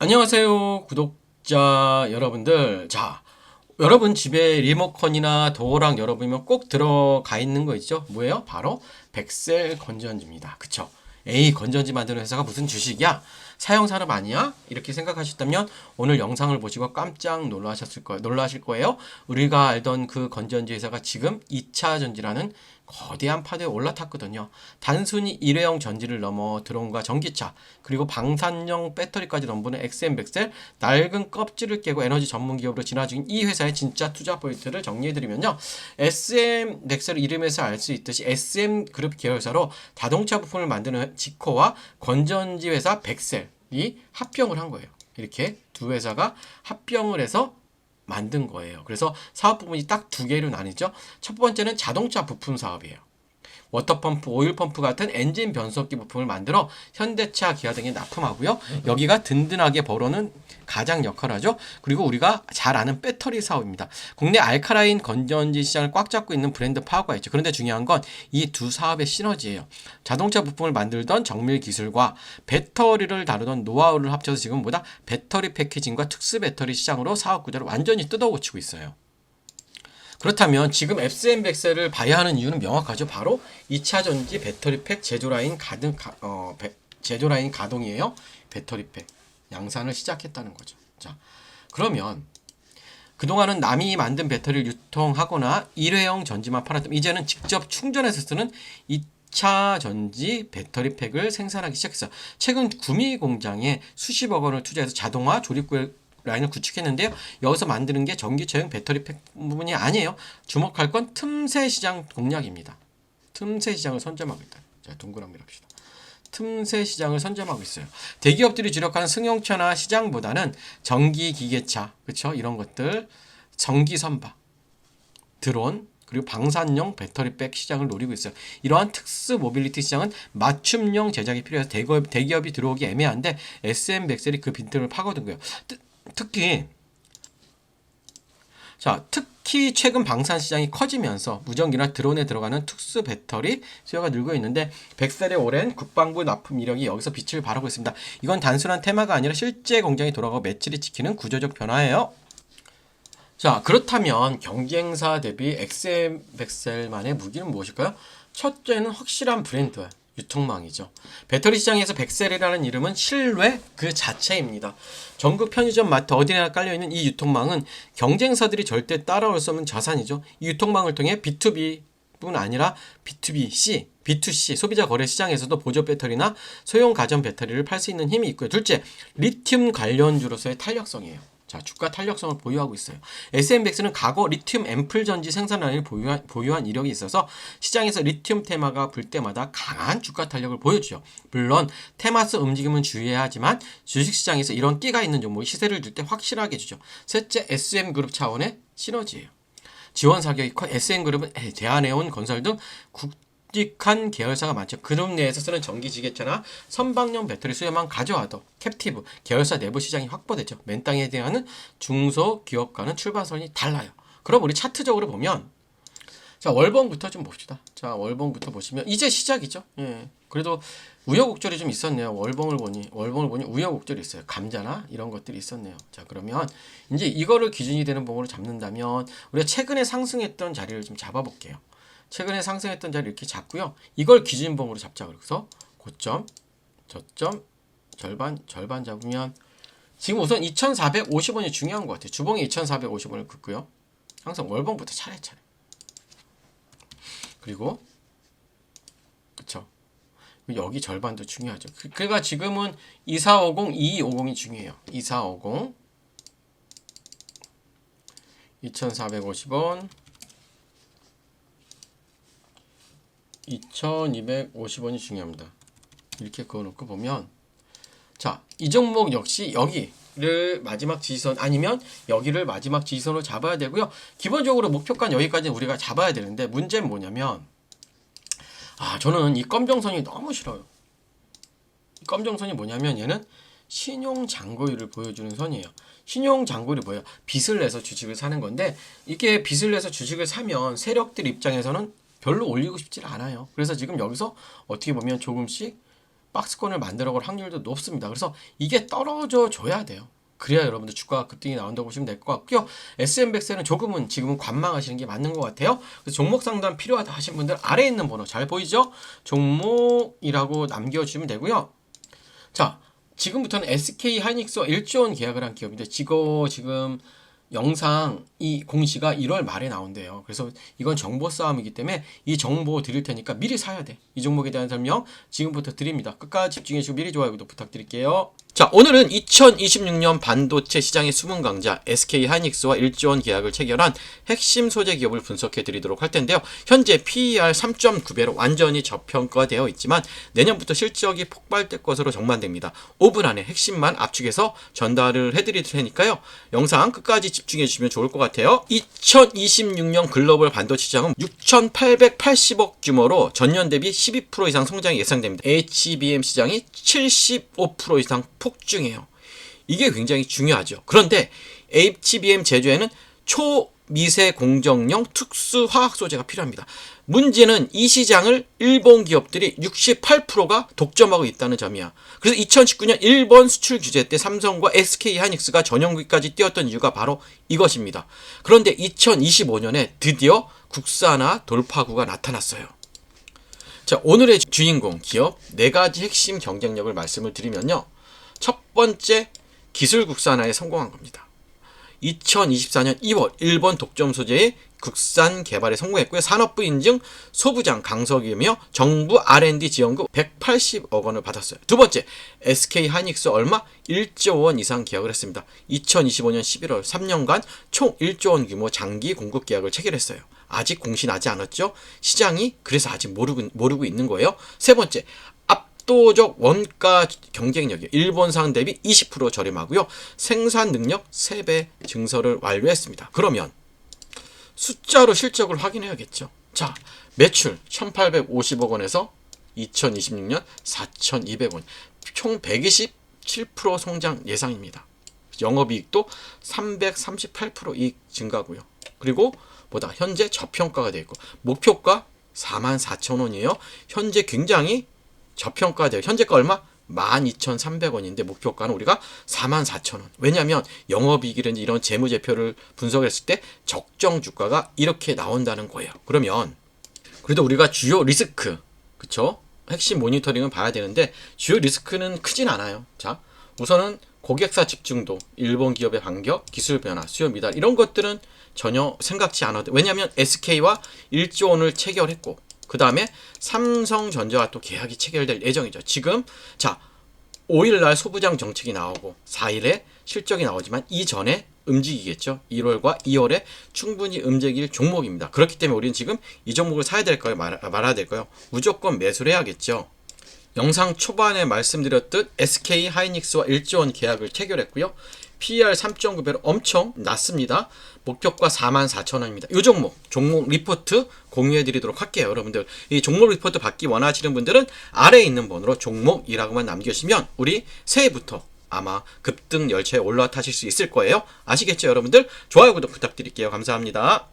안녕하세요, 구독자 여러분들. 자, 여러분 집에 리모컨이나 도어락 열어보면 꼭 들어가 있는 거 있죠? 뭐예요? 바로 백셀 건전지입니다. 그쵸? 에이, 건전지 만드는 회사가 무슨 주식이야? 사형 산업 아니야? 이렇게 생각하셨다면 오늘 영상을 보시고 깜짝 놀라실 거예요. 우리가 알던 그 건전지 회사가 지금 2차 전지라는 거대한 파도에 올라탔거든요. 단순히 일회용 전지를 넘어 드론과 전기차, 그리고 방산용 배터리까지 넘보는 XM백셀, 낡은 껍질을 깨고 에너지 전문 기업으로 진화 중인 이 회사의 진짜 투자 포인트를 정리해드리면요. SM백셀 이름에서 알 수 있듯이 SM그룹 계열사로 자동차 부품을 만드는 지코와 건전지 회사 백셀이 합병을 한 거예요. 이렇게 두 회사가 합병을 해서 만든 거예요. 그래서 사업 부분이 딱 두 개로 나뉘죠. 첫 번째는 자동차 부품 사업이에요. 워터펌프, 오일펌프 같은 엔진 변속기 부품을 만들어 현대차, 기아 등에 납품하고요. 여기가 든든하게 벌어는 가장 역할을 하죠. 그리고 우리가 잘 아는 배터리 사업입니다. 국내 알카라인 건전지 시장을 꽉 잡고 있는 브랜드 파워가 있죠. 그런데 중요한 건 이 두 사업의 시너지예요. 자동차 부품을 만들던 정밀 기술과 배터리를 다루던 노하우를 합쳐서 지금보다 배터리 패키징과 특수 배터리 시장으로 사업 구조를 완전히 뜯어고치고 있어요. 그렇다면 지금 FCM100셀을 봐야 하는 이유는 명확하죠. 바로 2차 전지 배터리팩 제조 라인 가동이에요. 배터리팩 양산을 시작했다는 거죠. 자, 그러면 그동안은 남이 만든 배터리를 유통하거나 일회용 전지만 팔았다면 이제는 직접 충전해서 쓰는 2차 전지 배터리팩을 생산하기 시작했어요. 최근 구미 공장에 수십억 원을 투자해서 자동화 조립 라인을 구축했는데요. 여기서 만드는 게 전기차용 배터리팩 부분이 아니에요. 주목할 건 틈새 시장 공략입니다. 틈새 시장을 선점하고 있다. 자, 동그라미로 합시다. 틈새 시장을 선점하고 있어요. 대기업들이 주력하는 승용차나 시장보다는 전기 기계차, 그렇죠? 이런 것들, 전기 선박, 드론, 그리고 방산용 배터리백 시장을 노리고 있어요. 이러한 특수 모빌리티 시장은 맞춤형 제작이 필요해서 대기업이 들어오기 애매한데 SM100셀이 그 빈틈을 파고든 거예요. 특히 최근 방산 시장이 커지면서 무전기나 드론에 들어가는 특수 배터리 수요가 늘고 있는데 백셀의 오랜 국방부 납품 이력이 여기서 빛을 발하고 있습니다. 이건 단순한 테마가 아니라 실제 공장이 돌아가고 매출이 지키는 구조적 변화예요. 자, 그렇다면 경쟁사 대비 엑셀백셀만의 무기는 무엇일까요? 첫째는 확실한 브랜드, 유통망이죠. 배터리 시장에서 백셀이라는 이름은 신뢰 그 자체입니다. 전국 편의점, 마트 어디나 깔려있는 이 유통망은 경쟁사들이 절대 따라올 수 없는 자산이죠. 이 유통망을 통해 B2B 뿐 아니라 B2B, B2C 소비자 거래 시장에서도 보조 배터리나 소형 가전 배터리를 팔 수 있는 힘이 있고요. 둘째, 리튬 관련주로서의 탄력성이에요. 자, 주가 탄력성을 보유하고 있어요. SM백스는 과거 리튬 앰플 전지 생산 라인을 보유한 이력이 있어서 시장에서 리튬 테마가 불 때마다 강한 주가 탄력을 보여주죠. 물론 테마스 움직임은 주의해야 하지만 주식시장에서 이런 끼가 있는 종목이 시세를 줄 때 확실하게 주죠. 셋째, SM그룹 차원의 시너지예요. 지원 사격이 커 SM그룹은 대한해운 건설 등 굵직한 계열사가 많죠. 그룹 내에서 쓰는 전기지게차나 선박용 배터리 수요만 가져와도 캡티브 계열사 내부 시장이 확보되죠. 맨땅에 대한 중소기업과는 출발선이 달라요. 그럼 우리 차트적으로 보면 자, 월봉부터 좀 봅시다. 자, 월봉부터 보시면 이제 시작이죠. 예. 그래도 우여곡절이 좀 있었네요. 월봉을 보니 우여곡절이 있어요. 감자나 이런 것들이 있었네요. 자, 그러면 이제 이거를 기준이 되는 봉으로 잡는다면 우리가 최근에 상승했던 자리를 좀 잡아볼게요. 최근에 상승했던 자리 이렇게 잡고요. 이걸 기준봉으로 잡자. 그래서 고점, 저점, 절반 잡으면 지금 우선 2,450원이 중요한 것 같아요. 주봉이 2,450원을 긋고요. 항상 월봉부터 차례차례. 그리고 그쵸. 여기 절반도 중요하죠. 그러니까 지금은 2450, 2250이 중요해요. 2450, 2,450원, 2,250원이 중요합니다. 이렇게 그어놓고 보면 자, 이 종목 역시 여기를 마지막 지지선 아니면 여기를 마지막 지지선으로 잡아야 되고요. 기본적으로 목표가는 여기까지 우리가 잡아야 되는데 문제는 뭐냐면 저는 이 검정선이 너무 싫어요. 이 검정선이 뭐냐면 얘는 신용장고율을 보여주는 선이에요. 신용장고율이 뭐예요? 빚을 내서 주식을 사는 건데 이게 빚을 내서 주식을 사면 세력들 입장에서는 별로 올리고 싶지 않아요. 그래서 지금 여기서 어떻게 보면 조금씩 박스권을 만들어갈 확률도 높습니다. 그래서 이게 떨어져 줘야 돼요. 그래야 여러분들 주가가 급등이 나온다고 보시면 될 것 같고요. SM백스는 조금은 지금은 관망하시는 게 맞는 것 같아요. 그래서 종목 상담 필요하다 하신 분들 아래에 있는 번호 잘 보이죠? 종목이라고 남겨주시면 되고요. 자, 지금부터는 SK 하이닉스와 1조 원 계약을 한 기업인데 지금 영상 이 공시가 1월 말에 나온대요. 그래서 이건 정보 싸움이기 때문에 이 정보 드릴 테니까 미리 사야 돼. 이 종목에 대한 설명 지금부터 드립니다. 끝까지 집중해 주시고 미리 좋아요, 구독 부탁드릴게요. 자, 오늘은 2026년 반도체 시장의 숨은 강자 SK 하이닉스와 1조 원 계약을 체결한 핵심 소재 기업을 분석해 드리도록 할 텐데요. 현재 PER 3.9배로 완전히 저평가되어 있지만 내년부터 실적이 폭발될 것으로 전망됩니다. 5분 안에 핵심만 압축해서 전달을 해드릴 테니까요. 영상 끝까지 집중해 주시면 좋을 것 같아요. 2026년 글로벌 반도체 시장은 6,880억 규모로 전년 대비 12% 이상 성장이 예상됩니다. HBM 시장이 75% 이상 폭증해요. 이게 굉장히 중요하죠. 그런데 HBM 제조에는 초미세 공정용 특수 화학 소재가 필요합니다. 문제는 이 시장을 일본 기업들이 68%가 독점하고 있다는 점이야. 그래서 2019년 일본 수출 규제 때 삼성과 SK 하이닉스가 전용기까지 뛰었던 이유가 바로 이것입니다. 그런데 2025년에 드디어 국산화 돌파구가 나타났어요. 자, 오늘의 주인공 기업 4가지 핵심 경쟁력을 말씀을 드리면요. 첫 번째, 기술 국산화에 성공한 겁니다. 2024년 2월 일본 독점 소재의 국산 개발에 성공했고요. 산업부 인증 소부장 강석이며 정부 R&D 지원금 180억 원을 받았어요. 두 번째, SK 하이닉스 얼마? 1조 원 이상 계약을 했습니다. 2025년 11월 3년간 총 1조 원 규모 장기 공급 계약을 체결했어요. 아직 공시 나지 않았죠? 시장이 그래서 아직 모르고 있는 거예요. 세 번째, 압도적 원가 경쟁력이 일본산 대비 20% 저렴하고요. 생산 능력 3배 증설을 완료했습니다. 그러면 숫자로 실적을 확인해야겠죠. 자, 매출 1,850억 원에서 2026년 4,200원, 총 127% 성장 예상입니다. 영업이익도 338% 이익 증가고요. 그리고 현재 저평가가 되어 있고 목표가 44,000원이에요. 현재 굉장히 저평가돼요. 현재가 얼마? 12,300원인데 목표가는 우리가 44,000원. 왜냐하면 영업이익이라든지 이런 재무제표를 분석했을 때 적정 주가가 이렇게 나온다는 거예요. 그러면 그래도 우리가 주요 리스크, 그쵸? 핵심 모니터링은 봐야 되는데 주요 리스크는 크진 않아요. 자, 우선은 고객사 집중도, 일본 기업의 반격, 기술 변화, 수요 미달 이런 것들은 전혀 생각지 않아도, 왜냐하면 SK와 1조 원을 체결했고 그 다음에 삼성전자와 또 계약이 체결될 예정이죠. 지금 자, 5일날 소부장 정책이 나오고 4일에 실적이 나오지만 이전에 움직이겠죠. 1월과 2월에 충분히 움직일 종목입니다. 그렇기 때문에 우리는 지금 이 종목을 사야 될까요? 말아야 될까요? 무조건 매수를 해야겠죠. 영상 초반에 말씀드렸듯 SK 하이닉스와 1조 원 계약을 체결했고요. PER 3.9배로 엄청 낮습니다. 목표가 44,000원입니다. 이 종목 리포트 공유해 드리도록 할게요. 여러분들 이 종목 리포트 받기 원하시는 분들은 아래에 있는 번호로 종목이라고만 남겨주시면 우리 새해부터 아마 급등 열차에 올라타실 수 있을 거예요. 아시겠죠 여러분들? 좋아요 구독 부탁드릴게요. 감사합니다.